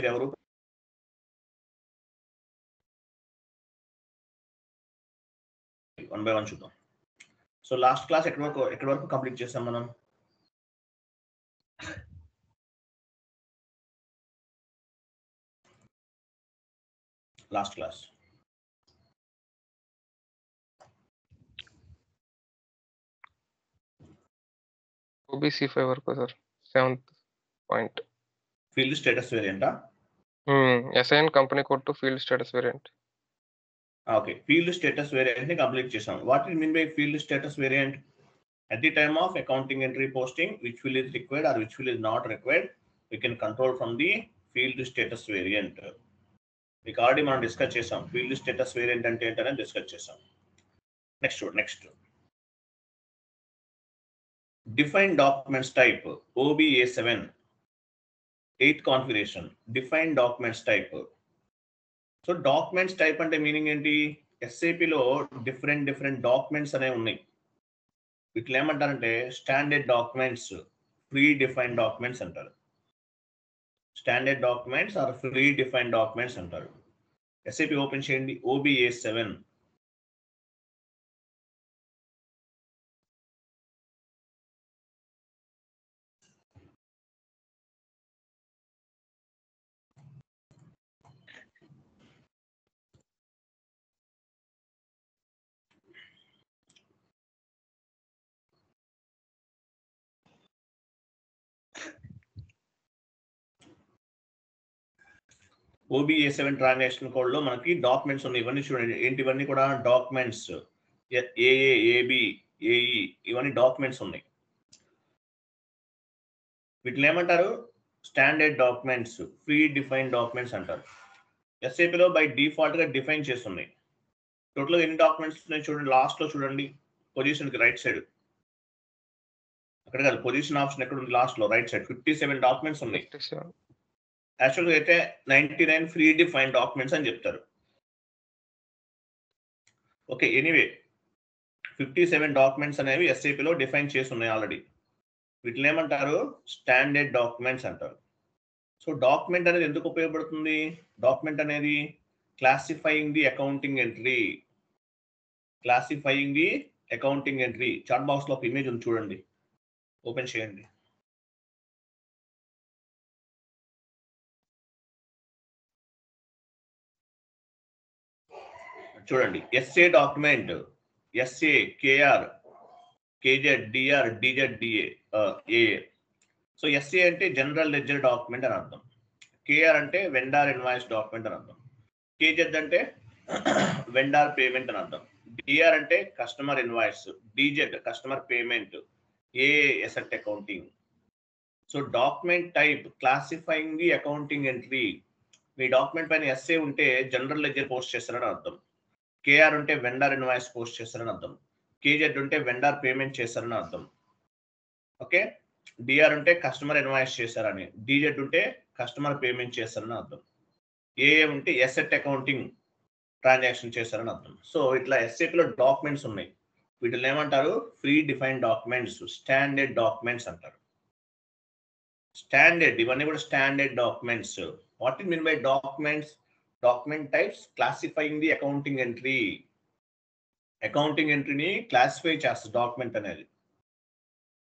ఎవరు? One by one చూద్దాం. So last class ఎక్కడి వరకు కంప్లీట్ చేసాం మనం? లాస్ట్ క్లాస్ OBC5 వరకు sir 7th point. Field status వేరియంటా? Assign company code to field status variant. Okay, field status variant ని కంప్లీట్ చేసాం. What is mean by field status variant? At the time of accounting entry posting, which field is required or which field is not required, we can control from the field status variant. మీకు already మనం discuss చేసాం field status variant అంటే ఏంటనే discuss చేసాం. Next define documents type OBA7 8th configuration define documents type. So documents type అంటే meaning ఏంటి? SAPలో different documents అనేవి ఉన్నాయి. వీటిలో ఏమంటారంటే standard documents, free defined documents అంటారు. Standard documents or free defined documents అంటారు. SAP ఓపెన్ చేయండి, OBA7. OBA7 ట్రాన్సాక్షన్ కోడ్ లో మనకి డాక్యుమెంట్స్ ఉన్నాయి. ఇవన్నీ చూడండి, ఏంటివన్నీ కూడా డాక్యుమెంట్స్. AA, AB, AE ఇవన్నీ డాక్యుమెంట్స్ ఉన్నాయి. వీటిని ఏమంటారు? Standard documents, free define documents అంటారు. SAPలో బై డిఫాల్ట్ గా డిఫైన్ చేస్తున్నాయి. టోటల్ ఎన్ని డాక్యుమెంట్స్ ఉన్నాయి చూడండి, లాస్ట్ లో చూడండి, పొజిషన్ కి రైట్ సైడ్. అక్కడ కాదు, పొజిషన్ ఆప్షన్ ఎక్కడ ఉంది? లాస్ట్ లో రైట్ సైడ్ 57 డాక్యుమెంట్స్ ఉన్నాయి. యాక్చువల్గా అయితే 99 ఫ్రీ డిఫైన్ డాక్యుమెంట్స్ అని చెప్తారు. ఓకే, ఎనీవే 57 డాక్యుమెంట్స్ అనేవి SAPలో డిఫైన్ చేసి ఉన్నాయి ఆల్రెడీ. వీటిని ఏమంటారు? స్టాండర్డ్ డాక్యుమెంట్స్ అంటారు. సో డాక్యుమెంట్ అనేది ఎందుకు ఉపయోగపడుతుంది? డాక్యుమెంట్ అనేది classifying the accounting entry. Classifying the accounting entry. Chat box లో ఒక ఇమేజ్ ఉంది చూడండి, ఓపెన్ చేయండి. చూడండి, SA document, SA, KR, KZ, DR, DZ, DA, AA. So SA అంటే జనరల్ లెడ్జర్ డాక్యుమెంట్ అని అర్థం. KR అంటే వెండార్ ఇన్వాయిస్ డాక్యుమెంట్ అని అర్థం. KZ అంటే వెండార్ పేమెంట్ అని అర్థం. DR అంటే customer invoice, DZ customer payment, AA asset accounting. So document type classifying the accounting entry. Me document పైన SA ఉంటే జనరల్ లెడ్జర్ పోస్ట్ చేస్తారని అర్థం. KR ఉంటే వెండర్ ఇన్వాయిస్ పోస్ట్ చేస్తారని అర్థం. KZ ఉంటే వెండర్ పేమెంట్ చేస్తారని అర్థం. ఓకే, DR ఉంటే కస్టమర్ ఇన్వాయిస్ చేస్తారని, DZ ఉంటే కస్టమర్ పేమెంట్ చేస్తారని అర్థం. AA ఉంటే అసెట్ అకౌంటింగ్ ట్రాన్సాక్షన్ చేస్తారని అర్థం. సో ఇట్లా SAPలో డాక్యుమెంట్స్ ఉన్నాయి. వీటిని ఏమంటారు? Free define documents, standard documents అంటారు. స్టాండర్డ్, ఇవన్నీ కూడా standard documents. What is mean by documents? Document types classifying the accounting entry. Accounting ఎంట్రీని క్లాసిఫై చేస్తుంది డాక్యుమెంట్ అనేది.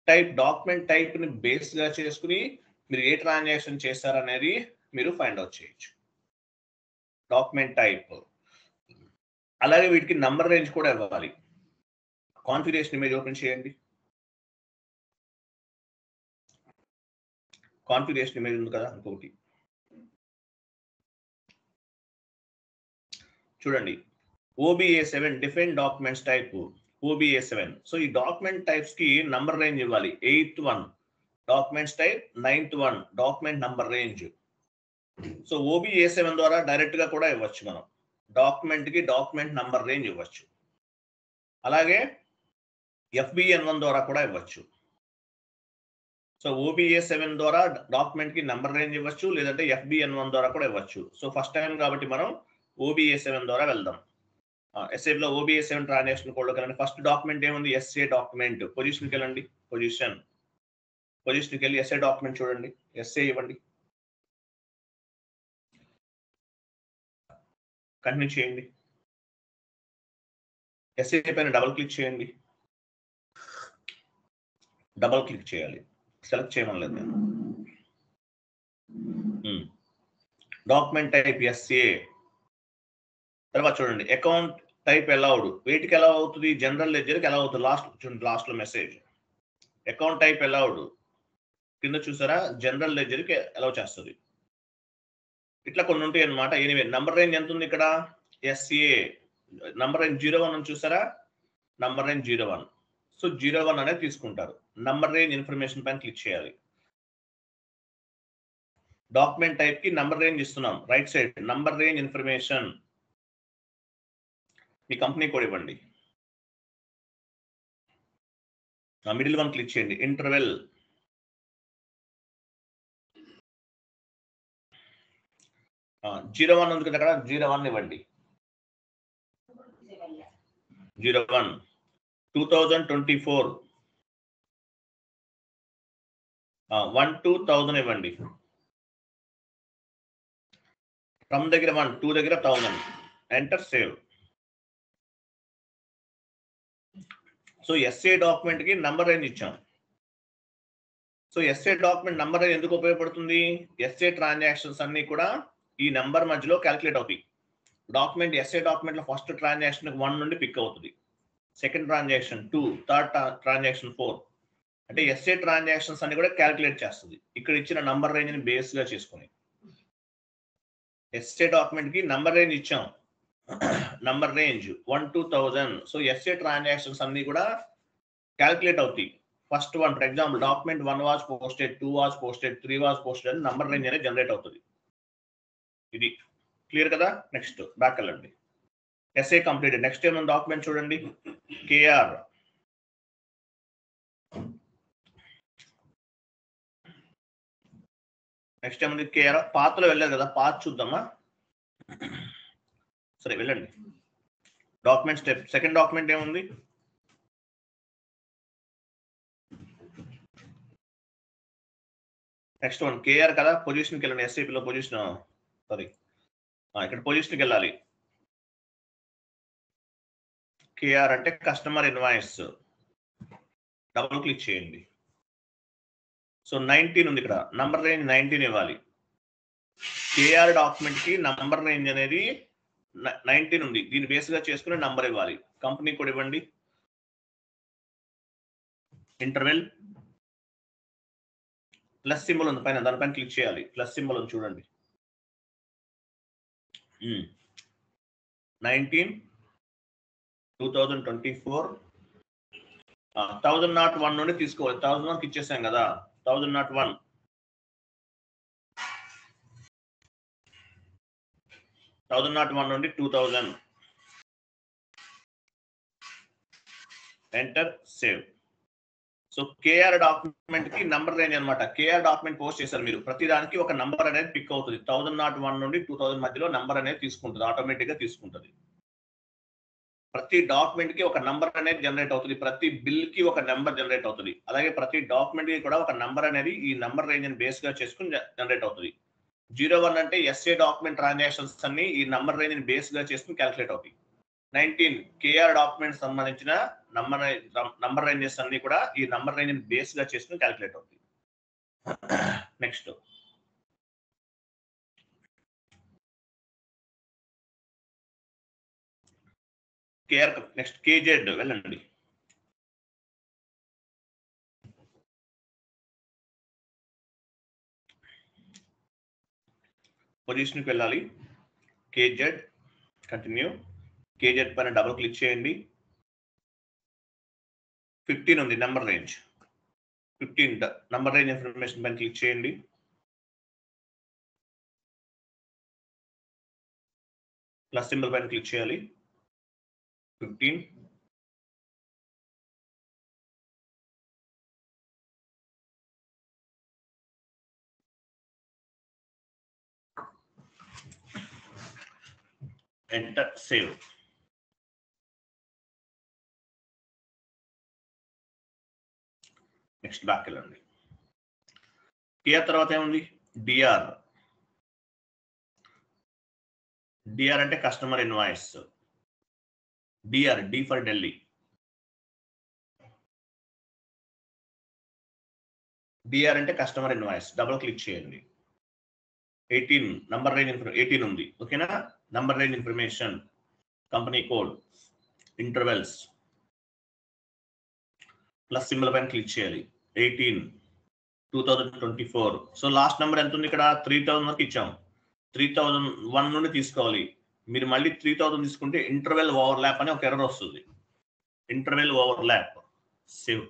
టైప్, డాక్యుమెంట్ టైప్ ని బేస్ గా చేసుకుని మీరు ఏ ట్రాన్సాక్షన్ చేస్తారనేది మీరు ఫైండ్ అవుట్ చేయొచ్చు. Document type. అలాగే వీటికి నంబర్ రేంజ్ కూడా ఇవ్వాలి. కాన్ఫిగరేషన్ ఇమేజ్ ఓపెన్ చేయండి. కాన్ఫిగరేషన్ ఇమేజ్ ఉంది కదా ఇంకొకటి చూడండి, OBA7 define documents type OBA7. So ఈ డాక్యుమెంట్ టైప్స్ కి నంబర్ రేంజ్ ఇవ్వాలి. 8th 1 documents type, 9th 1 document number range. So OBA7 ద్వారా డైరెక్ట్ గా కూడా ఇవ్వచ్చు మనం. డాక్యుమెంట్ కి డాక్యుమెంట్ నంబర్ రేంజ్ ఇవ్వచ్చు. అలాగే FBN1 ద్వారా కూడా ఇవ్వచ్చు. సో OBA7 ద్వారా డాక్యుమెంట్ కి నంబర్ రేంజ్ ఇవ్వచ్చు, లేదంటే FBN1 ద్వారా కూడా ఇవ్వచ్చు. సో ఫస్ట్ టైం కాబట్టి మనం OBA7 ద్వారా వెళ్దాం. SAPలో OBA7 ట్రాన్సాక్షన్ కోడ్ లోకి వెళ్ళండి. ఫస్ట్ డాక్యుమెంట్ ఏముంది? SA document. పొజిషన్కి వెళ్ళండి, పొజిషన్కి వెళ్ళి SA డాక్యుమెంట్ చూడండి, SA ఇవ్వండి. కంటిన్యూ చేయండి. ఎస్ఏ పైన డబుల్ క్లిక్ చేయండి. డబుల్ క్లిక్ చేయాలి, సెలెక్ట్ చేయమనలేదు నేను. Document type SA. తర్వాత చూడండి అకౌంట్ టైప్ అలౌడ్. వేటికి ఎలా అవుతుంది? జనరల్ లెడ్జర్కి ఎలా అవుతుంది? లాస్ట్ లో మెసేజ్ అకౌంట్ టైప్ అలౌడ్ కింద చూసారా, జనరల్ లెడ్జర్కి అలౌ చేస్తుంది. ఇట్లా కొన్ని ఉంటాయి అనమాట. ఎనివే నంబర్ రేంజ్ ఎంత ఉంది ఇక్కడ? ఎస్ఏ నంబర్ రేంజ్ 01 చూసారా, నంబర్ రేంజ్ 01. సో 01 అనేది తీసుకుంటారు. నంబర్ రేంజ్ ఇన్ఫర్మేషన్ పైన క్లిక్ చేయాలి. డాక్యుమెంట్ టైప్ కి నంబర్ రేంజ్ ఇస్తున్నాం. Right side number range information, మీ కంపెనీ కోడ్ ఇవ్వండి. మిడిల్ వన్ క్లిక్ చేయండి. ఇంటర్వెల్ జీరో 01 ఉంది కదా, అక్కడ 01 ఇవ్వండి. 01 2024 1-2000 ఇవ్వండి. ఫ్రమ్ దగ్గర 1, 2 దగ్గర 1000. Enter save. So SA document కి నంబర్ రేంజ్ ఇచ్చాం. So SA document number range ఎందుకు ఉపయోగపడుతుంది? ఎస్ఏ ట్రాన్సాక్షన్స్ అన్ని కూడా ఈ నంబర్ మధ్యలో క్యాలిక్యులేట్ అవుతాయి. డాక్యుమెంట్ ఎస్ఏ డాక్యుమెంట్ లో ఫస్ట్ ట్రాన్సాక్షన్ 1 నుండి పిక్ అవుతుంది, సెకండ్ ట్రాన్సాక్షన్ 2, థర్డ్ ట్రాన్సాక్షన్ 4. అంటే ఎస్ఏ ట్రాన్సాక్షన్స్ అన్ని కూడా క్యాలిక్యులేట్ చేస్తుంది ఇక్కడ ఇచ్చిన నంబర్ రేంజ్ ని బేస్ గా చేసుకుని. ఎస్ఏ డాక్యుమెంట్ కి నంబర్ రేంజ్ ఇచ్చాం, number range 1-1000. So SA transactions అన్ని కూడా క్యాలిక్యులేట్ అవుతాయి. First one for example document 1 was posted, 2 was posted, 3 was posted అని నంబర్ రేంజ్ అనేది జనరేట్ అవుతుంది. ఇది క్లియర్ కదా? నెక్స్ట్ బ్యాక్ వెళ్ళండి. SA completed. నెక్స్ట్ ఏమైనా డాక్యుమెంట్ చూడండి. కేఆర్ నెక్స్ట్ ఏముంది? కేఆర్ పాత్రలో వెళ్ళారు కదా, పాత్ చూద్దామా? సరే వెళ్ళండి. డాక్యుమెంట్ స్టెప్ సెకండ్ డాక్యుమెంట్ ఏముంది? నెక్స్ట్ వన్ కేఆర్ కదా, పొజిషన్కి వెళ్ళండి. ఎస్ఏపీలో పొజిషన్, సారీ ఇక్కడ పొజిషన్కి వెళ్ళాలి. కేఆర్ అంటే కస్టమర్ ఇన్వాయిస్, డబుల్ క్లిక్ చేయండి. సో 19 ఉంది ఇక్కడ, నంబర్ రేంజ్ 19 ఇవ్వాలి. కేఆర్ డాక్యుమెంట్ కి నంబర్ రేంజ్ అనేది 19 ఉంది, దీన్ని బేస్ గా చేసుకుని నంబర్ ఇవ్వాలి. కంపెనీ కోడ్ ఇవ్వండి. ఇంటర్వెల్ ప్లస్ సింబల్ ఉంది పైన, దానిపైన క్లిక్ చేయాలి. ప్లస్ సింబల్ ఉంది చూడండి. 19 2024 1001 నుండి తీసుకోవాలి. 1001 ఇచ్చేసాం కదా, 1001 నుండి 2000. Enter save. So KR document కి నంబర్ రేంజ్ అనమాట. కేఆర్ డాక్యుమెంట్ పోస్ట్ చేశారు మీరు, ప్రతి దానికి ఒక నంబర్ అనేది పిక్ అవుతుంది. 1001 నుండి 2000 మధ్యలో నంబర్ అనేది తీసుకుంటుంది, ఆటోమేటిక్ గా తీసుకుంటుంది. ప్రతి డాక్యుమెంట్ కి ఒక నంబర్ అనేది జనరేట్ అవుతుంది, ప్రతి బిల్ కి ఒక నెంబర్ జనరేట్ అవుతుంది. అలాగే ప్రతి డాక్యుమెంట్ కి కూడా ఒక నంబర్ అనేది ఈ నంబర్ రేంజ్ ని బేస్ గా చేసుకుని జనరేట్ అవుతుంది. 01 అంటే ఎస్ఏ డాక్యుమెంట్ ట్రాన్సాక్షన్స్ అన్ని ఈ నంబర్ రేంజ్ ని బేస్ గా చేసుకుని క్యాలిక్యులేట్ అవుతాయి. 19 కేఆర్ డాక్యుమెంట్ సంబంధించిన నంబర్ రేంజెస్ అన్ని కూడా ఈ నంబర్ రేంజ్ ని బేస్ గా చేసుకుని క్యాలిక్యులేట్ అవుతాయి. నెక్స్ట్ కేఆర్ నెక్స్ట్ కేజెడ్ వెళ్ళండి. పొజిషన్కి వెళ్ళాలి. KZ continue. కేజెడ్ పైన డబుల్ క్లిక్ చేయండి. 15 ఉంది number range. 15 number range information పైన క్లిక్ చేయండి. ప్లస్ సింబల్ పైన క్లిక్ చేయాలి. 15 ఎంటర్ సేవ్. నెక్స్ట్ బ్యాక్ వెళ్ళండి. కేఆర్ తర్వాత ఏముంది? డిఆర్. డిఆర్ అంటే customer invoice. DR D for Delhi. DR అంటే కస్టమర్ ఇన్వాయిస్. డబుల్ క్లిక్ చేయండి. 18 నంబర్ రేంజ్ 18 ఉంది. ఓకేనా? Number range information, company code, intervals, plus symbol పైన క్లిక్ చేయాలి. 18 2024. సో లాస్ట్ నెంబర్ ఎంత ఉంది ఇక్కడ? 3000 వరకు ఇచ్చాం. 3001 నుండి తీసుకోవాలి. మీరు మళ్ళీ 3000 తీసుకుంటే ఇంటర్వెల్ ఓవర్లాప్ అని ఒక ఎర్రర్ వస్తుంది. Interval overlap. Save.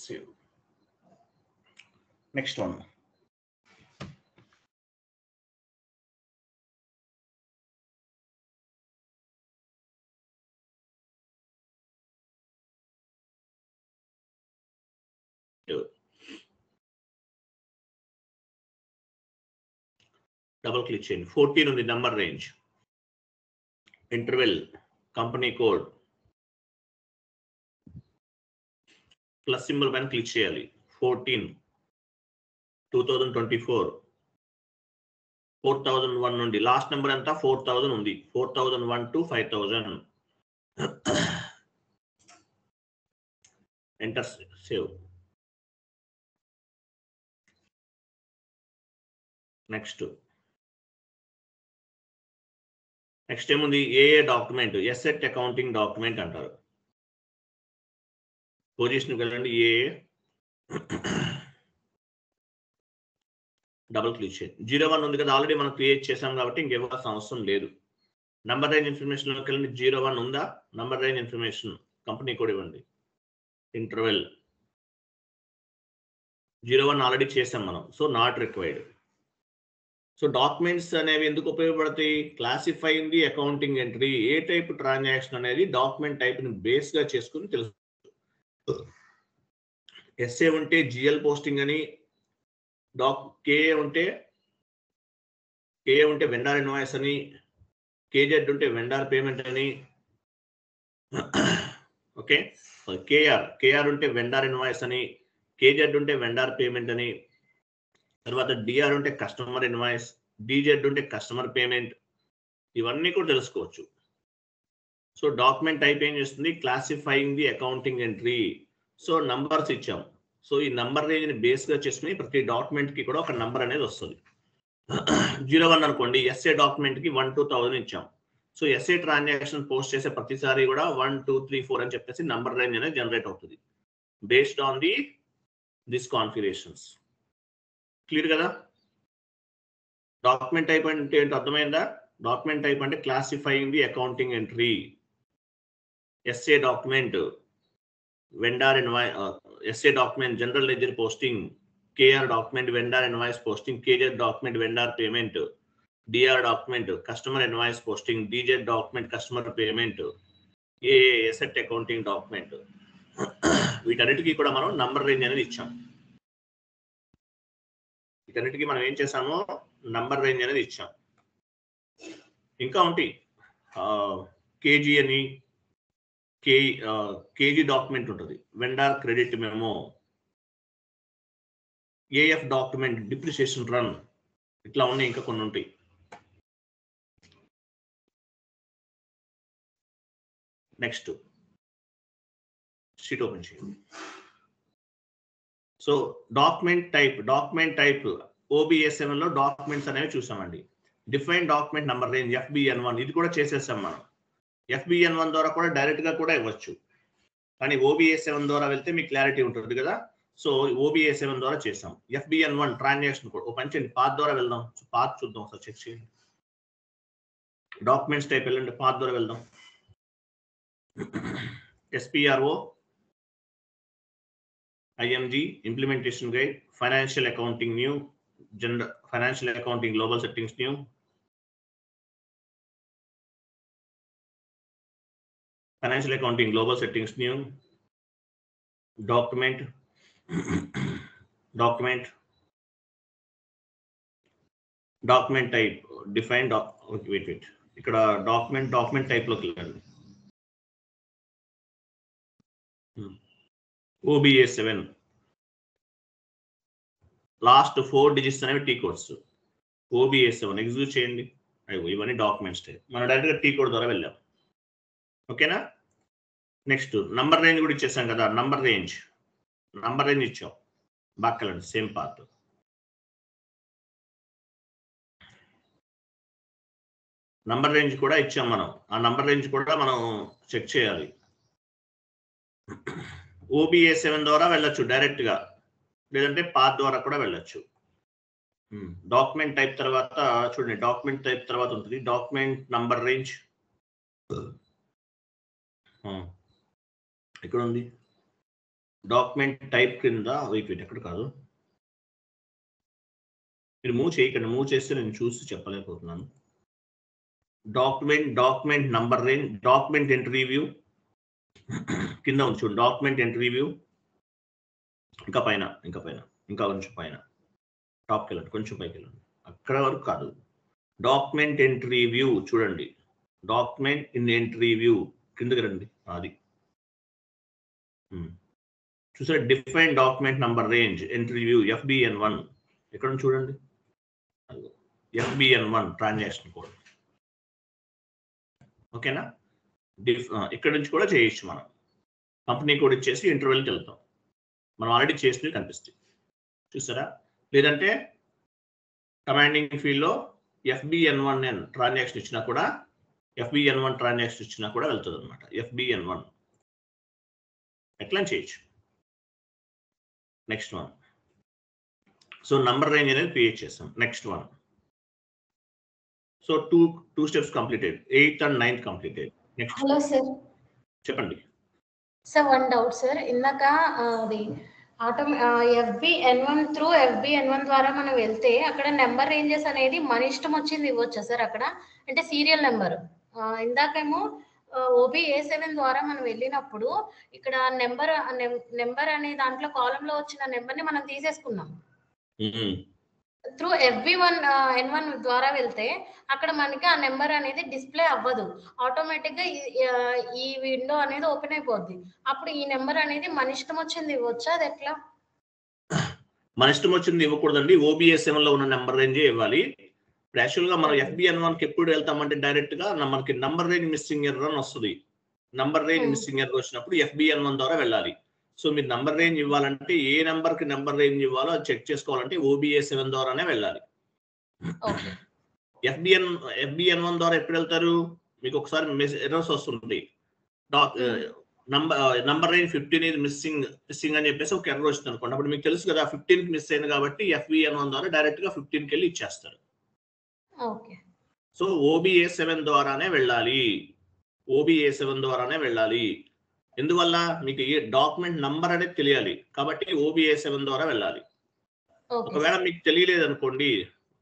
Save. Next one. Double click చేయండి. 14 ఉంది number range. Interval, company code, plus symbol పైన క్లిక్ చేయాలి. 14 2024. 4001 నుండి లాస్ట్ నెంబర్ ఎంత? 4000 ఉంది. 4001 to 5000. ఎంటర్. సేవ్. నెక్స్ట్ ఏముంది? ఏ డాక్యుమెంట్? ఎసెట్ అకౌంటింగ్ డాక్యుమెంట్ అంటారు. పొజిషన్కి వెళ్ళండి. ఏ డబుల్ క్లిక్ చేయండి. 01 ఉంది కదా, ఆల్రెడీ మనం క్రియేట్ చేసాం కాబట్టి ఇంకెవ్వాల్సిన అవసరం లేదు. నంబర్ రేంజ్ ఇన్ఫర్మేషన్లోకి వెళ్ళండి. 01 ఉందా? Number range information, company code ఇవ్వండి. ఇంటర్వెల్ 01 ఆల్రెడీ చేసాం మనం. So not required. So documents అనేవి ఎందుకు ఉపయోగపడతాయి? Classifying the accounting entry. A type transaction అనేది డాక్యుమెంట్ టైప్ని బేస్గా చేసుకుని తెలుసు. ఎస్ఏ ఉంటే జిఎల్ పోస్టింగ్ అని, కేఏ ఉంటే వెండార్ ఇన్వాయిస్ అని, కేజెడ్ ఉంటే వెండార్ పేమెంట్ అని. ఓకే. కేఆర్ ఉంటే వెండార్ ఇన్వాయిస్ అని, కేజెడ్ ఉంటే వెండార్ పేమెంట్ అని. తర్వాత డిఆర్ ఉంటే కస్టమర్ ఇన్వాయిస్, డిజెడ్ ఉంటే కస్టమర్ పేమెంట్. ఇవన్నీ కూడా తెలుసుకోవచ్చు. సో డాక్యుమెంట్ టైప్ ఏం చేస్తుంది? Classifying the accounting entry. So numbers ఇచ్చాం. సో ఈ నంబర్ రేంజ్ని బేస్గా చేసుకుని ప్రతి డాక్యుమెంట్కి కూడా ఒక నంబర్ అనేది వస్తుంది. 01 అనుకోండి, ఎస్ఏ డాక్యుమెంట్కి 1 to 1000 ఇచ్చాం. సో ఎస్ఏ ట్రాన్సాక్షన్ పోస్ట్ చేసే ప్రతిసారి కూడా 1 2 3 4 అని చెప్పేసి నంబర్ రేంజ్ అనేది జనరేట్ అవుతుంది based on this configurations. Clear కదా? డాక్యుమెంట్ టైప్ అంటే ఏంటో అర్థమైందా? డాక్యుమెంట్ టైప్ అంటే classifying the accounting entry. SA document vendor SA document general ledger posting, KR document vendor invoice posting, KZ document vendor payment, DR document customer invoice posting, DZ document customer payment, A asset accounting document. వీటన్నిటికీ కూడా మనం number range అనేది ఇచ్చాం. వీటన్నిటికీ మనం ఏం చేసామో number range అనేది ఇచ్చాం. ఇంకా ఉంటాయి. కేజీ అని, కేజీ డాక్యుమెంట్ ఉంటుంది. Vendor credit memo, AF document depreciation run. ఇట్లా ఉన్నాయి, ఇంకా కొన్ని ఉంటాయి. నెక్స్ట్ షీట్ ఓపెన్ చేయండి. సో డాక్యుమెంట్ టైప్ OBS 7లో డాక్యుమెంట్స్ అనేవి చూసామండి. Define document number range FBN1 ఇది కూడా చేసేసాం మనం. FBN1 ద్వారా కూడా డైరెక్ట్ గా కూడా ఇవ్వచ్చు, కానీ OBS 7 ద్వారా వెళ్తే మీకు క్లారిటీ ఉంటుంది కదా. సో OBS 7 ద్వారా చేసాం. FBN1 ట్రాన్సాక్షన్ కోడ్ ఓ పంచండి. పాత్ ద్వారా వెళ్దాం. పాత్ చూద్దాం, ఒకసారి చెక్ చేయండి. డాక్యుమెంట్స్ టైప్ వెళ్ళండి, పాత్ ద్వారా వెళ్దాం. SPRO IMG implementation guide, financial accounting new, general financial accounting global settings new, financial accounting global settings new, document type define wait ఇక్కడ document type లోకి వెళ్ళండి. OBA7 లాస్ట్ 4 డిజిట్స్ అనేవి T codes. OBA7 execute చేయండి. అయ్యో ఇవన్నీ documents మనం డైరెక్ట్గా T code ద్వారా వెళ్ళాం. ఓకేనా. నెక్స్ట్ నంబర్ రేంజ్ కూడా ఇచ్చేసాం కదా. నంబర్ రేంజ్ ఇచ్చాం. బాక్కలండి సేమ్ పార్ట్. నంబర్ రేంజ్ కూడా ఇచ్చాం మనం. ఆ నంబర్ రేంజ్ కూడా మనం చెక్ చేయాలి. OBA7 ద్వారా వెళ్ళొచ్చు డైరెక్ట్గా, లేదంటే పాత్ ద్వారా కూడా వెళ్ళొచ్చు. డాక్యుమెంట్ టైప్ తర్వాత చూడండి, డాక్యుమెంట్ టైప్ తర్వాత ఉంటుంది డాక్యుమెంట్ నంబర్ రేంజ్. ఎక్కడ ఉంది డాక్యుమెంట్ టైప్ కింద? వెయిట్ ఎక్కడ కాదు, మీరు మూవ్ చేయకండి. మూవ్ చేస్తే నేను చూసి చెప్పలేకపోతున్నాను. Document number range, document entry view కింద ఉంది చూడండి. డాక్యుమెంట్ ఎంట్రీ వ్యూ ఇంకా పైన ఇంకా కొంచెం పైన టాప్కి వెళ్ళండి, కొంచెం పైకి వెళ్ళండి. అక్కడ వరకు కాదు. డాక్యుమెంట్ ఎంట్రీ వ్యూ చూడండి. డాక్యుమెంట్ ఇన్ ఎంట్రీ వ్యూ కిందకి రండి. అది చూసారా? Define document number range entry view FBN1 ఎక్కడ చూడండి. FBN1 transaction code. ఓకేనా. ఇక్కడ నుంచి కూడా చేయొచ్చు. మనం కంపెనీ కోడ్ ఇచ్చేసి ఇంటర్వెల్కి వెళ్తాం. మనం ఆల్రెడీ చేసినవి కనిపిస్తాయి చూసారా. లేదంటే కమాండింగ్ ఫీల్డ్లో FBN1 ట్రాన్సాక్షన్ ఇచ్చినా కూడా వెళ్తుంది అనమాట. FBN1 ఎట్లా చేయొచ్చు. Next one. So number range అనేది క్రియేట్ చేస్తాం. Next one. So two steps completed. 8th and 9th completed. Next. Hello sir. చెప్పండి సార్. One doubt sir. ఇందాక అది FBN1 త్రూ FBN1 ద్వారా మనం వెళ్తే అక్కడ నెంబర్ రేంజెస్ అనేది మన ఇష్టం వచ్చింది ఇవ్వచ్చా సార్ అక్కడ? అంటే సీరియల్ నెంబర్. ఇందాకేమో OBA7 ద్వారా మనం వెళ్ళినప్పుడు ఇక్కడ నెంబర్ అనే దాంట్లో కాలంలో వచ్చిన నెంబర్ ని మనం తీసేసుకున్నాం. త్రూ FBN1 ద్వారా వెళ్తే అక్కడ మనకి ఆ నెంబర్ అనేది డిస్ప్లే అవ్వదు. ఆటోమేటిక్ గా ఈ విండో అనేది ఓపెన్ అయిపోద్ది. అప్పుడు ఈ నెంబర్ అనేది మన ఇష్టం వచ్చింది ఇవ్వచ్చా? అది ఎట్లా? మన ఇష్టం వచ్చింది ఇవ్వకూడదండి. OBA7 లో ఉన్న నెంబర్ రేంజే ఇవ్వాలి. యాక్చువల్ గా మనం FBN1 కి ఎప్పుడు వెళ్తామంటే డైరెక్ట్ గా మనకి నంబర్ రేంజ్ మిస్సింగ్ ఎర్రర్ అని వస్తుంది. నంబర్ రేంజ్ మిస్సింగ్ ఎర్రర్ వచ్చినప్పుడు FBN1 ద్వారా వెళ్ళాలి. సో మీరు నంబర్ రేంజ్ ఇవ్వాలంటే ఏ నెంబర్ కి నెంబర్ రేంజ్ ఇవ్వాలో అది చెక్ చేసుకోవాలంటే OBA7 ద్వారానే వెళ్ళాలి. FBN1 ద్వారా ఎప్పుడు వెళ్తారు? మీకు ఒకసారి ఎర్రర్స్ వస్తుంటాయి. నంబర్ రేంజ్ 15 ఇది మిస్సింగ్ అని చెప్పేసి ఒక ఎర్రర్ వచ్చింది అనుకోండి. అప్పుడు మీకు తెలుసు కదా 15కి మిస్ అయింది కాబట్టి FBN1 ద్వారా డైరెక్ట్ గా 15కి వెళ్ళి ఇచ్చేస్తారు. సో OBA7 ద్వారానే వెళ్ళాలి. ఎందువల్ల? మీకు ఏ డాక్యుమెంట్ నంబర్ అనేది తెలియాలి కాబట్టి OBA7 ద్వారా వెళ్ళాలి. ఒకవేళ మీకు తెలియలేదు అనుకోండి,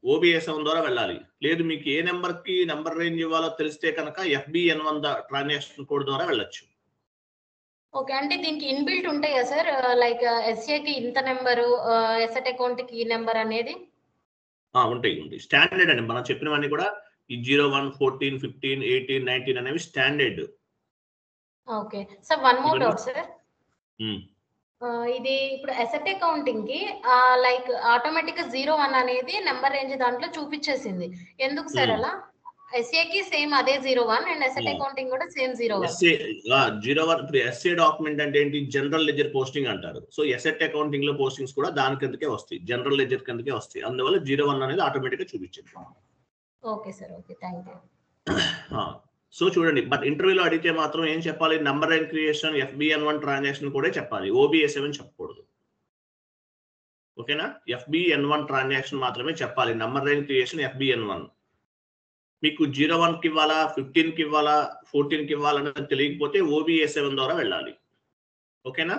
OBA7 ద్వారా వెళ్ళాలి. లేదు మీకు ఏ నెంబర్ కి నెంబర్ రేంజ్ ఇవ్వాలో తెలిస్తే కనుక FBN1 ట్రాన్సాక్షన్ కోడ్ ద్వారా వెళ్ళొచ్చు. ఓకే. అంటే దీనికి ఇన్బిల్ట్ ఉంటాయా సార్? లైక్ SA కి ఇంత నెంబరు, ఎసెట్ అకౌంట్ కి ఈ నెంబర్ అనేది ఉంటాయి. స్టాండర్డ్ అండి. మనం చెప్పినవన్నీ కూడా ఈ 01, 14, 15, 18, 19 అనేవి standard. Okay sir. One more doubt sir. ఇది ఇప్పుడు ఎసెట్ అకౌంటింగ్ కి లైక్ ఆటోమేటిక్ గా 01 అనేది నెంబర్ రేంజ్ దాంట్లో చూపించేసింది. ఎందుకు సార్ అలా? SA కి సేమ్ అదే 01 అండ్ ఎసెట్ అకౌంటింగ్ కూడా సేమ్ 01. SA డాక్యుమెంట్ అంటే ఏంటి? జనరల్ లెడ్జర్ పోస్టింగ్ అంటారు. సో ఎసెట్ అకౌంటింగ్ లో పోస్టింగ్స్ కూడా దాని కిందకే వస్తాయి, జనరల్ లెడ్జర్ కిందకే వస్తాయి. అందువల్ల 01 అనేది ఆటోమేటిక్ గా చూపించింది. Okay sir. Okay, thank you. So చూడండి, బట్ ఇంటర్వ్యూలో అడిగితే మాత్రం ఏం చెప్పాలి? Number range creation FBN1 transaction కూడా చెప్పాలి, OBA7 చెప్పకూడదు. ఓకేనా? FBN1 ట్రాన్సాక్షన్ మాత్రమే చెప్పాలి. Number range creation FBN1. మీకు 01కి ఇవ్వాలా, 15కి ఇవ్వాలా, 14కి ఇవ్వాలన్నది తెలియకపోతే OBA7 ద్వారా వెళ్ళాలి. ఓకేనా?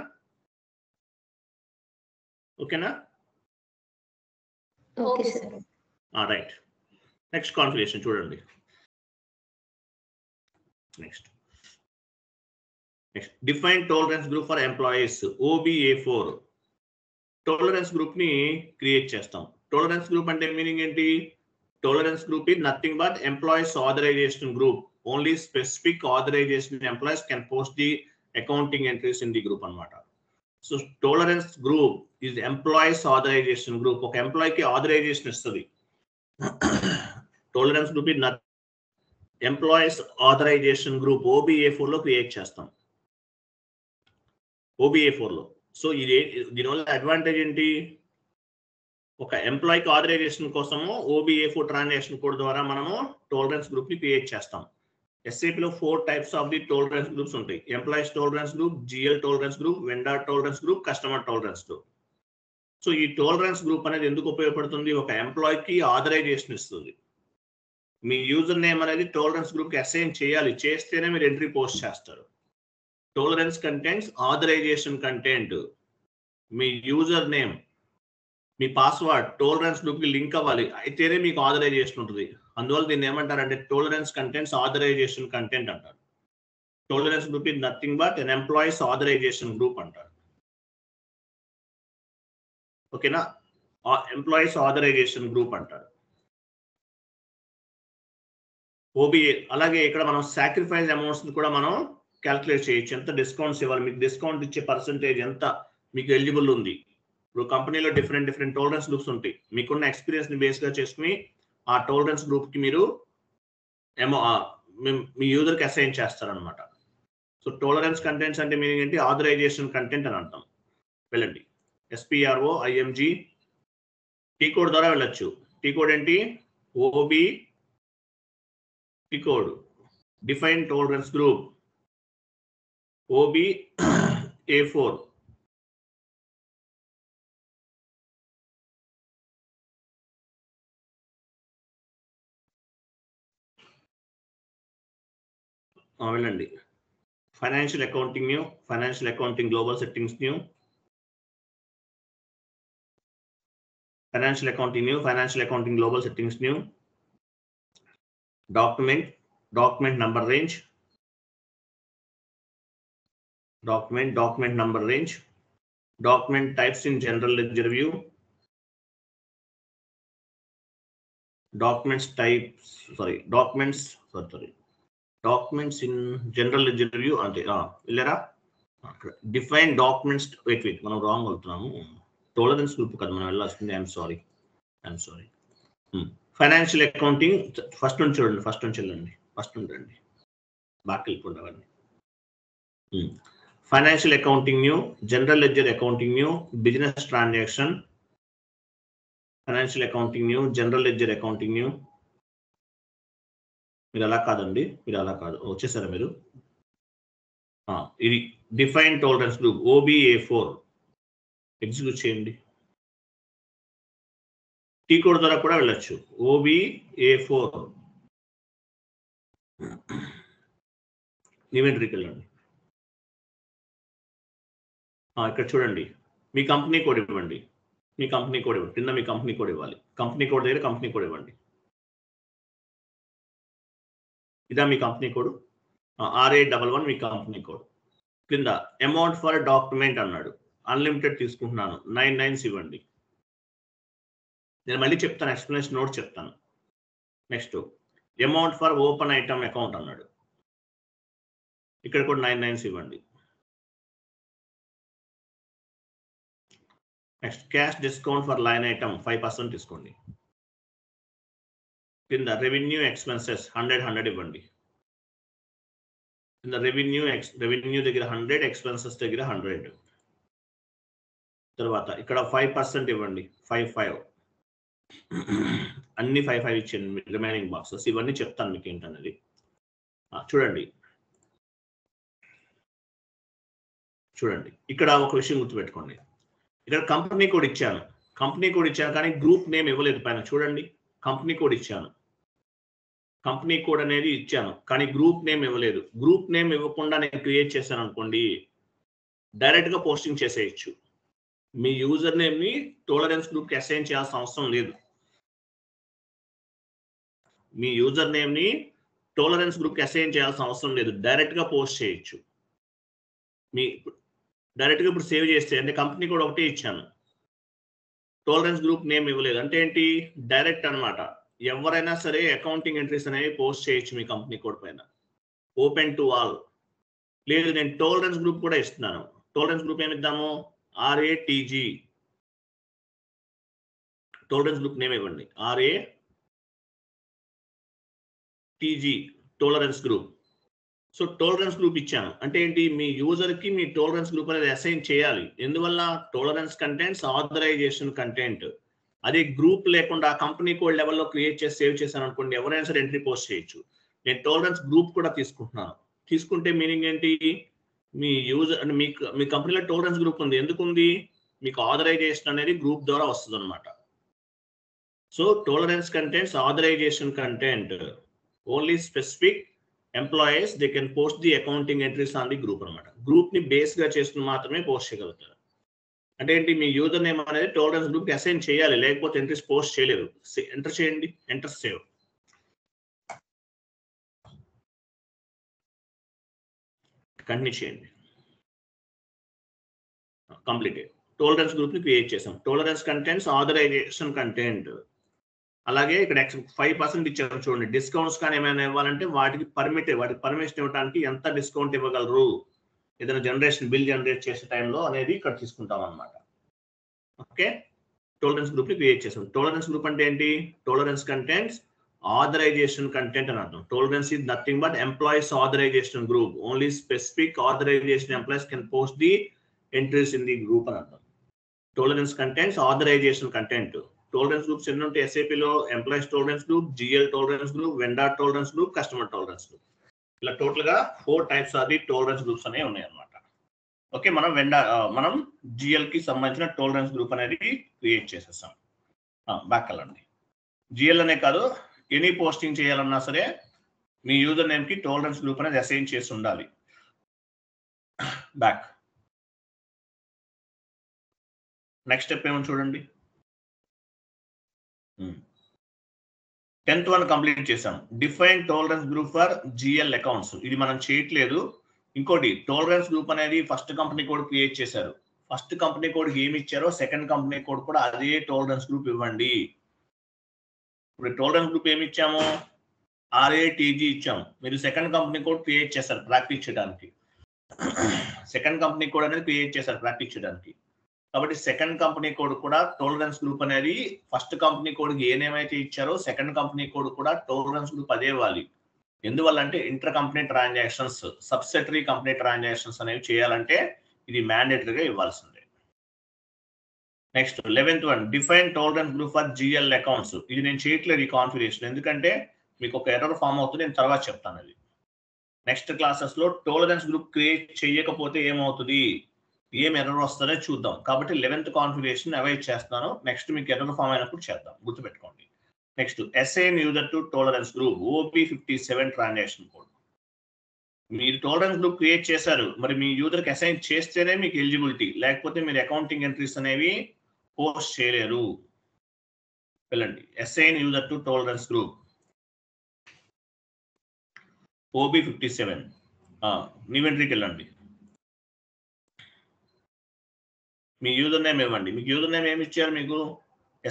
Okay sir. Right. Next configuration చూడండి. Next define tolerance group for employees OBA4. Tolerance group ని క్రియేట్ చేస్తాం. టాలరెన్స్ గ్రూప్ అంటే మీనింగ్ ఏంటి? Tolerance group is nothing but employees authorization group. Only specific authorization employees can post the accounting entries in the group అన్నమాట. So tolerance group is employees authorization group. ఒక ఎంప్లాయీకి authorization ఇస్తుంది. Tolerance group is employees authorization group OBA4 లో create చేస్తాం. OBA4 లో. So ఇది దీనివల్ల advantage ఏంటి? ఒక ఎంప్లాయీకి ఆథరైజేషన్ కోసము OBA4 ట్రాన్సాక్షన్ కోడ్ ద్వారా మనము టోలరెన్స్ గ్రూప్ ని క్రియేట్ చేస్తాం. SAP లో 4 types of the tolerance groups ఉంటాయి. Employees tolerance group, GL tolerance group, vendor tolerance group, customer tolerance group. So ఈ టోలరెన్స్ గ్రూప్ అనేది ఎందుకు ఉపయోగపడుతుంది? ఒక ఎంప్లాయీకి ఆథరైజేషన్ ఇస్తుంది. మీ యూజర్ నేమ్ అనేది టోలరెన్స్ గ్రూప్ కి అసైన్ చేయాలి, చేస్తేనే మీరు ఎంట్రీ పోస్ట్ చేస్తారు. Tolerance contents authorization content. మీ యూజర్ నేమ్, మీ పాస్వర్డ్ టోలరెన్స్ గ్రూప్ కి లింక్ అవ్వాలి, అయితేనే మీకు ఆథరైజేషన్ ఉంటుంది. అందువల్ల దీన్ని ఏమంటారంటే టోలరెన్స్ కంటెంట్స్ ఆథరైజేషన్ కంటెంట్ అంటారు. Tolerance group is nothing but an employees authorization group అంటారు. ఓకేనా? ఎంప్లాయీస్ ఆథరైజేషన్ గ్రూప్ అంటారు. OBA. అలాగే ఇక్కడ మనం సాక్రిఫైస్ అమౌంట్స్ కూడా మనం క్యాల్కులేట్ చేయొచ్చు. ఎంత డిస్కౌంట్స్ ఇవ్వాలి, మీకు డిస్కౌంట్ ఇచ్చే పర్సంటేజ్ ఎంత మీకు ఎలిజిబుల్ ఉంది. ఇప్పుడు కంపెనీలో డిఫరెంట్ టోలరెన్స్ గ్రూప్స్ ఉంటాయి. మీకున్న ఎక్స్పీరియన్స్ ని బేస్ గా చేసుకుని ఆ టోలరెన్స్ గ్రూప్ కి మీరు మీ యూజర్ కి అసైన్ చేస్తారనమాట. సో టోలరెన్స్ కంటెంట్స్ అంటే మీనింగ్ ఏంటి? ఆథరైజేషన్ కంటెంట్ అని అర్థం. వెళ్ళండి, SPRO IMG టీ కోడ్ ద్వారా వెళ్ళొచ్చు. టీ కోడ్ ఏంటి? OB T code define tolerance group OBA4. వెళ్ళండి, financial accounting new, financial accounting global settings new, financial accounting new, financial accounting global settings new, document number range, document number range, document types in general ledger view, documents in general ledger view అంటే ఇల్లరా define documents. Wait మనం wrong అవుతున్నాము. Tolerance group కదా మనం వెళ్ళాల్సింది. I'm sorry. Financial accounting first నుంచి చూడండి, first నుంచి రండి, బాగా వెళ్ళిపోండి అవన్నీ. Financial accounting new, general ledger accounting new, business transaction, financial accounting new, general ledger accounting new. మీరు అలా కాదండి, మీరు అలా కాదు, వచ్చేసారా మీరు? ఇది define tolerance group OBA4 execute చేయండి. టీ కోడ్ ద్వారా కూడా వెళ్ళొచ్చు. OBA4 ఇన్వెంటరీకి వెళ్ళండి. ఇక్కడ చూడండి, మీ కంపెనీ కోడ్ ఇవ్వండి. కింద మీ కంపెనీ కోడ్ ఇవ్వాలి. కంపెనీ కోడ్ దగ్గర కంపెనీ కోడ్ ఇవ్వండి. ఇదా మీ కంపెనీ కోడ్? RA11 మీ కంపెనీ కోడ్. కింద అమౌంట్ ఫర్ డాక్యుమెంట్ అన్నాడు, అన్లిమిటెడ్ తీసుకుంటున్నాను, 9 9s ఇవ్వండి. నేను మళ్ళీ చెప్తాను, ఎక్స్ప్లెనేషన్ నోట్ చెప్తాను. Next amount for open item account అన్నాడు, ఇక్కడ కూడా 9 9s ఇవ్వండి. Next cash discount for line item 5% తీసుకోండి. కింద రెవెన్యూ ఎక్స్పెన్సెస్ 100 ఇవ్వండి. కింద రెవెన్యూ దగ్గర 100, ఎక్స్పెన్సెస్ దగ్గర 100. తర్వాత ఇక్కడ 5% ఇవ్వండి, 5 అన్ని 5 ఇచ్చేయండి. రిమైనింగ్ బాక్సెస్ ఇవన్నీ చెప్తాను మీకు ఏంటన్నది. చూడండి ఇక్కడ ఒక విషయం గుర్తుపెట్టుకోండి. ఇక్కడ కంపెనీ కోడ్ ఇచ్చాను కానీ గ్రూప్ నేమ్ ఇవ్వలేదు. పైన చూడండి, కంపెనీ కోడ్ అనేది ఇచ్చాను కానీ గ్రూప్ నేమ్ ఇవ్వలేదు. గ్రూప్ నేమ్ ఇవ్వకుండా నేను క్రియేట్ చేశాను అనుకోండి, డైరెక్ట్ గా పోస్టింగ్ చేసేయచ్చు. మీ యూజర్ నేమ్ ని టోలరెన్స్ గ్రూప్ కి అసైన్ చేయాల్సిన అవసరం లేదు. డైరెక్ట్ గా పోస్ట్ చేయొచ్చు. డైరెక్ట్ గా ఇప్పుడు సేవ్ చేస్తే అంటే కంపెనీ కోడ్ ఒకటే ఇచ్చాను, టోలరెన్స్ గ్రూప్ నేమ్ ఇవ్వలేదు అంటే ఏంటి? డైరెక్ట్ అన్నమాట. ఎవరైనా సరే అకౌంటింగ్ ఎంట్రీస్ అనేవి పోస్ట్ చేయొచ్చు మీ కంపెనీ కోడ్ పైన, ఓపెన్ టు ఆల్. లేదు నేను టోలరెన్స్ గ్రూప్ కూడా ఇస్తున్నాను. టోలరెన్స్ గ్రూప్ ఏమిద్దాము? RATG టాలరెన్స్ గ్రూప్ నేమ్ ఇవ్వండి. RATG tolerance group. So tolerance group ఇచ్చాను అంటే ఏంటి, మీ యూజర్ కి మీ టాలరెన్స్ గ్రూప్ అనేది అసైన్ చేయాలి. ఎందువల్ల, టాలరెన్స్ కంటెంట్స్ ఆథరైజేషన్ కంటెంట్. అదే గ్రూప్ లేకుండా కంపెనీ కోడ్ లెవెల్లో క్రియేట్ చేసి సేవ్ చేశాను అనుకోండి, ఎవరైనా సరే ఎంట్రీ పోస్ట్ చేయొచ్చు. నేను టాలరెన్స్ గ్రూప్ కూడా తీసుకుంటున్నాను. తీసుకుంటే మీనింగ్ ఏంటి, మీ యూజర్ అంటే మీ కంపెనీలో టాలరెన్స్ గ్రూప్ ఉంది. ఎందుకు ఉంది, మీకు ఆథరైజేషన్ అనేది గ్రూప్ ద్వారా వస్తుంది అనమాట. So tolerance contents authorization content only specific employees they can post the accounting entries on the group అనమాట. గ్రూప్ ని బేస్ గా చేసుకుని మాత్రమే పోస్ట్ చేయగలుగుతారు. అంటే ఏంటి, మీ యూజర్ నేమ్ అనేది టాలరెన్స్ గ్రూప్ కి అసైన్ చేయాలి, లేకపోతే ఎంట్రీస్ పోస్ట్ చేయలేరు. ఎంటర్ చేయండి, ఎంటర్ సేవ్. కంటిన్యూ చేయండి. కంప్లీట్. టాలరెన్స్ గ్రూప్ ని క్రియేట్ చేసాం. Tolerance contents authorization content. అలాగే ఇక్కడ 5% ఇచ్చారు చూడండి. డిస్కౌంట్స్ కానీ ఏమైనా ఇవ్వాలంటే వాటికి పర్మిషన్ ఇవ్వడానికి ఎంత డిస్కౌంట్ ఇవ్వగలరు, ఏదైనా బిల్ జనరేట్ చేసే టైంలో అనేది ఇక్కడ తీసుకుంటాం అనమాట. ఓకే, టాలరెన్స్ గ్రూప్ ని క్రియేట్ చేసాం. టాలరెన్స్ గ్రూప్ అంటే ఏంటి, టాలరెన్స్ కంటెంట్స్ ఆథరైజేషన్ కంటెంట్ అని అర్థం. Tolerance is nothing but employees authorization group. Only specific authorization employees can post the entries in the group అని అర్థం. Tolerance contents authorization content. Tolerance groups ఎన్ని ఉంటాయి ఎస్ఏపీలో, employees tolerance group, GL tolerance group, vendor tolerance group, customer tolerance group. ఇలా total గా 4 types of the tolerance groups అనేవి ఉన్నాయి అనమాట. ఓకే, మనం GL కి సంబంధించిన టాలరెన్స్ గ్రూప్ అనేది క్రియేట్ చేసేస్తాం. బ్యాక్ వెళ్ళండి. GL అనే కాదు, ఎనీ పోస్టింగ్ చేయాలన్నా సరే మీ యూజర్ నేమ్ కి టాలరెన్స్ గ్రూప్ అనేది అసైన్ చేసి ఉండాలి. బ్యాక్. నెక్స్ట్ స్టెప్ ఏమో చూడండి. 10th వన్ కంప్లీట్ చేసాం. Define tolerance group for GL accounts. ఇది మనం చేయట్లేదు. ఇంకోటి, టాలరెన్స్ గ్రూప్ అనేది ఫస్ట్ కంపెనీ కోడ్ క్రియేట్ చేశారు. ఫస్ట్ కంపెనీ కోడ్ ఏమి ఇచ్చారో సెకండ్ కంపెనీ కోడ్ కూడా అదే టాలరెన్స్ గ్రూప్ ఇవ్వండి. ఇప్పుడు టాలరెన్స్ గ్రూప్ ఏమి ఇచ్చాము, RATG ఇచ్చాము. మీరు సెకండ్ కంపెనీ కోడ్ క్రియేట్ చేశారు ప్రాక్టీస్ చేయడానికి. సెకండ్ కంపెనీ కోడ్ అనేది క్రియేట్ చేశారు ప్రాక్టీస్ చేయడానికి. కాబట్టి సెకండ్ కంపెనీ కోడ్ కూడా టాలరెన్స్ గ్రూప్ అనేది ఫస్ట్ కంపెనీ కోడ్ ఏ నేమ్ అయితే ఇచ్చారో సెకండ్ కంపెనీ కోడ్ కూడా టాలరెన్స్ గ్రూప్ అదే ఇవ్వాలి. ఎందువల్ల అంటే inter company transactions, subsidiary company transactions అనేవి చేయాలంటే ఇది మ్యాండేటరీగా ఇవ్వాల్సిందే. Next 11th one, define tolerance group for GL accounts. ఇది నేను చేయట్లేదు ఈ కాన్ఫిగరేషన్, ఎందుకంటే మీకు ఒక ఎర్రర్ ఫామ్ అవుతుంది, నేను తర్వాత చెప్తాను అది. నెక్స్ట్ క్లాసెస్ లో టాలరెన్స్ గ్రూప్ క్రియేట్ చేయకపోతే ఏమవుతుంది, ఏం ఎర్రర్ వస్తుందో చూద్దాం. కాబట్టి 11th కాన్ఫిగరేషన్ అవాయిడ్ చేస్తాను. నెక్స్ట్ మీకు ఎర్రర్ ఫామ్ అయినప్పుడు చేద్దాం, గుర్తుపెట్టుకోండి. Next assign user to tolerance group OB57 transaction code. మీరు టాలరెన్స్ గ్రూప్ క్రియేట్ చేశారు, మరి మీ యూజర్కి అసైన్ చేస్తేనే మీకు ఎలిజిబిలిటీ, లేకపోతే మీరు అకౌంటింగ్ ఎంట్రీస్ అనేవి పోస్ట్ చేయలేరు. వెళ్ళండి, assign user to tolerance group OB57 new ఎంట్రీకి వెళ్ళండి. మీ యూజర్ నేమ్ ఇవ్వండి. మీకు యూజర్ నేమ్ ఏమి ఇచ్చారు, మీకు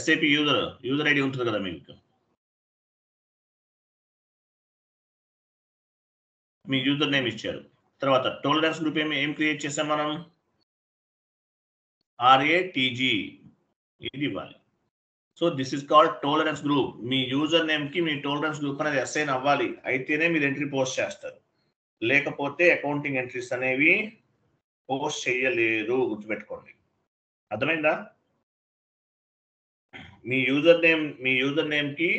SAP యూజర్ ఐడి ఉంటుంది కదా మీకు. మీ యూజర్ నేమ్ ఇచ్చారు. తర్వాత టాలరెన్స్ గ్రూప్ ఏం క్రియేట్ చేసాం మనం, RATG ఇది ఇవ్వాలి. So this is called tolerance group. Me user name కి మీ టాలరెన్స్ గ్రూప్ అనేది అసైన్ అవ్వాలి, అయితేనే మీరు ఎంట్రీ పోస్ట్ చేస్తారు, లేకపోతే అకౌంటింగ్ ఎంట్రీస్ అనేవి పోస్ట్ చేయలేరు, గుర్తుపెట్టుకోండి. అర్థమైందా? మీ యూజర్ నేమ్ కి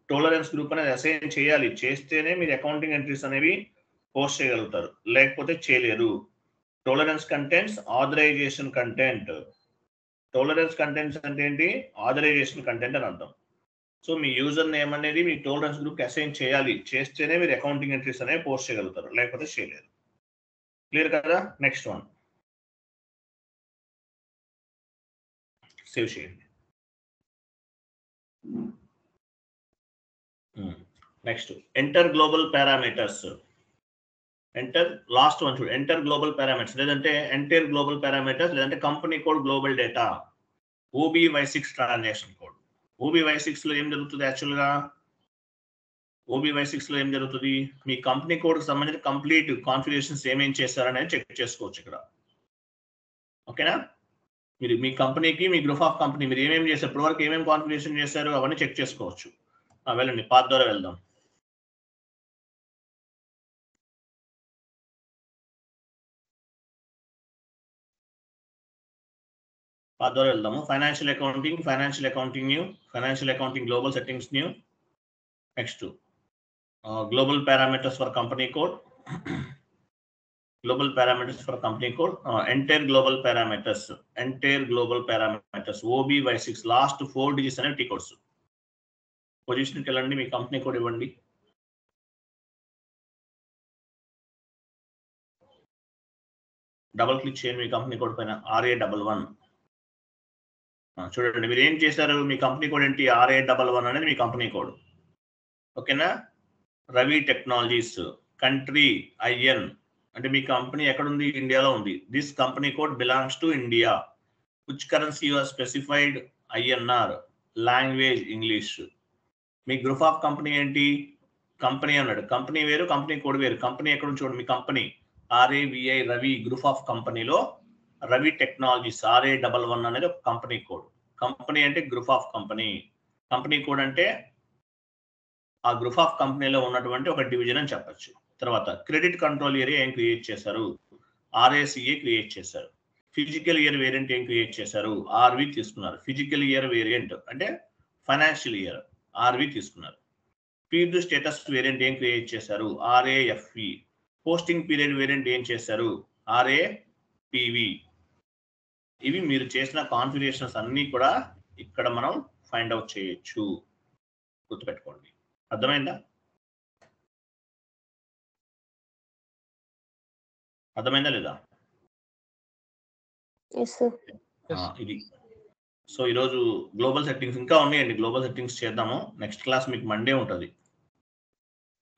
టాలరెన్స్ గ్రూప్ అనేది అసైన్ చేయాలి, చేస్తేనే మీరు అకౌంటింగ్ ఎంట్రీస్ అనేవి పోస్ట్ చేయగలుగుతారు, లేకపోతే చేయలేరు. Tolerance contents authorization content. Tolerance contents అంటే ఏంటి, ఆథరైజేషన్ కంటెంట్ అని అర్థం. సో మీ యూజర్ నేమ్ అనేది మీ టాలరెన్స్ గ్రూప్ కి అసైన్ చేయాలి, చేస్తేనే మీరు అకౌంటింగ్ ఎంట్రీస్ అనేవి పోస్ట్ చేయగలుగుతారు, లేకపోతే చేయలేరు. క్లియర్ కదా? నెక్స్ట్ వన్ సేవ్ చేయండి. Next enter global parameters. Enter last one చూడు, ఎంటర్ గ్లోబల్ పారామీటర్స్, లేదంటే ఎంటర్ గ్లోబల్ పారామీటర్స్, లేదంటే company code global data OBY6 transaction code. OBY6 లో ఏం జరుగుతుంది, యాక్చువల్గా OBY6 లో ఏం జరుగుతుంది, మీ కంపెనీ కోడ్ కి సంబంధించిన కంప్లీట్ కాన్ఫిగరేషన్స్ ఏమేం చేశారనేది చెక్ చేసుకోవచ్చు ఇక్కడ. ఓకేనా? మీరు మీ కంపెనీకి మీ గ్రూప్ ఆఫ్ కంపెనీ మీరు ఏమేమి చేశారు, ఇప్పటివరకు ఏమేమి కాన్ఫిగరేషన్ చేశారు అవన్నీ చెక్ చేసుకోవచ్చు. వెళ్ళండి, పాత్ ద్వారా వెళ్దాం. పాత్ ద్వారా వెళ్దాము. Financial accounting new, financial accounting global settings new. Next global parameters for company code. Global parameters for company code. Entire global parameters. OBY6 last 4 digits and T codes. Position కి వెళ్ళండి, మీ company code ఇవ్వండి. Double click చేయండి మీ company code పైన, RA11. చూడండి మీరు ఏం చేశారు, మీ company code ఏంటి, RA11 అనేది మీ కంపెనీ కోడ్. ఓకేనా. రవి టెక్నాలజీస్, కంట్రీ IN అంటే మీ కంపెనీ ఎక్కడ ఉంది, ఇండియాలో ఉంది. This company code belongs to India. Which currency you are specified, INR. Language English. మీ గ్రూప్ ఆఫ్ కంపెనీ ఏంటి, కంపెనీ అన్నాడు, కంపెనీ వేరు కంపెనీ కోడ్ వేరు. కంపెనీ ఎక్కడ ఉంది చూడండి, మీ company RAVI Ravi. Group of కంపెనీలో రవి టెక్నాలజీస్ RA11 అనేది ఒక కంపెనీ కోడ్. కంపెనీ అంటే group of company, company code అంటే ఆ గ్రూప్ ఆఫ్ కంపెనీలో ఉన్నటువంటి ఒక డివిజన్ అని చెప్పచ్చు. తర్వాత క్రెడిట్ కంట్రోల్ ఏరియా ఏం క్రియేట్ చేశారు, RACA క్రియేట్ చేశారు. ఫిజికల్ ఇయర్ వేరియంట్ ఏం క్రియేట్ చేశారు, RV తీసుకున్నారు. ఫిజికల్ ఇయర్ వేరియంట్ అంటే ఫైనాన్షియల్ ఇయర్, RV తీసుకున్నారు. పీరియడ్ స్టేటస్ వేరియంట్ ఏం క్రియేట్ చేశారు, RAFV. పోస్టింగ్ పీరియడ్ వేరియంట్ ఏం చేశారు, RAPV. ఇవి మీరు చేసిన కాన్ఫిగరేషన్స్ అన్నీ కూడా ఇక్కడ మనం ఫైండ్ అవుట్ చేయొచ్చు, గుర్తుపెట్టుకోండి. అర్థమైందా, అర్థమైందా లేదా? ఇది. సో ఈరోజు గ్లోబల్ సెట్టింగ్స్ ఇంకా ఉన్నాయండి, గ్లోబల్ సెట్టింగ్స్ చేద్దాము. నెక్స్ట్ క్లాస్ మీకు మండే ఉంటుంది,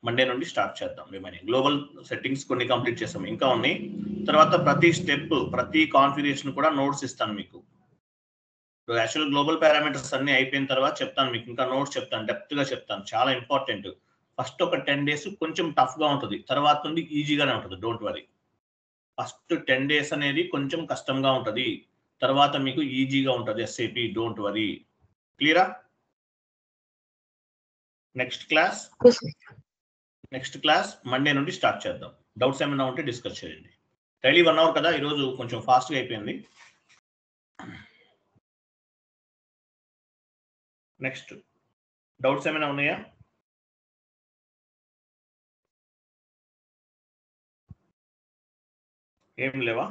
మండే నుండి స్టార్ట్ చేద్దాం. రిమైనింగ్ గ్లోబల్ సెట్టింగ్స్ కొన్ని కంప్లీట్ చేస్తాం, ఇంకా ఉన్నాయి. తర్వాత ప్రతి స్టెప్ ప్రతి కాన్ఫిగరేషన్ కూడా నోట్స్ ఇస్తాను మీకు. యాక్చువల్ గ్లోబల్ పారామీటర్స్ అన్ని అయిపోయిన తర్వాత చెప్తాను మీకు, ఇంకా నోట్స్ చెప్తాను, డెప్త్ గా చెప్తాను. చాలా ఇంపార్టెంట్. ఫస్ట్ ఒక 10 days కొంచెం టఫ్ గా ఉంటుంది, తర్వాత నుండి ఈజీగానే ఉంటుంది. Don't worry. ఫస్ట్ 10 days అనేది కొంచెం కష్టంగా ఉంటుంది, తర్వాత మీకు ఈజీగా ఉంటుంది SAP. Don't worry. క్లియరా? నెక్స్ట్ క్లాస్ మండే నుండి స్టార్ట్ చేద్దాం. డౌట్స్ ఏమైనా ఉంటే డిస్కస్ చేయండి. డైలీ 1 hour కదా, ఈరోజు కొంచెం ఫాస్ట్గా అయిపోయింది. నెక్స్ట్ డౌట్స్ ఏమైనా ఉన్నాయా? ఏం లేవా?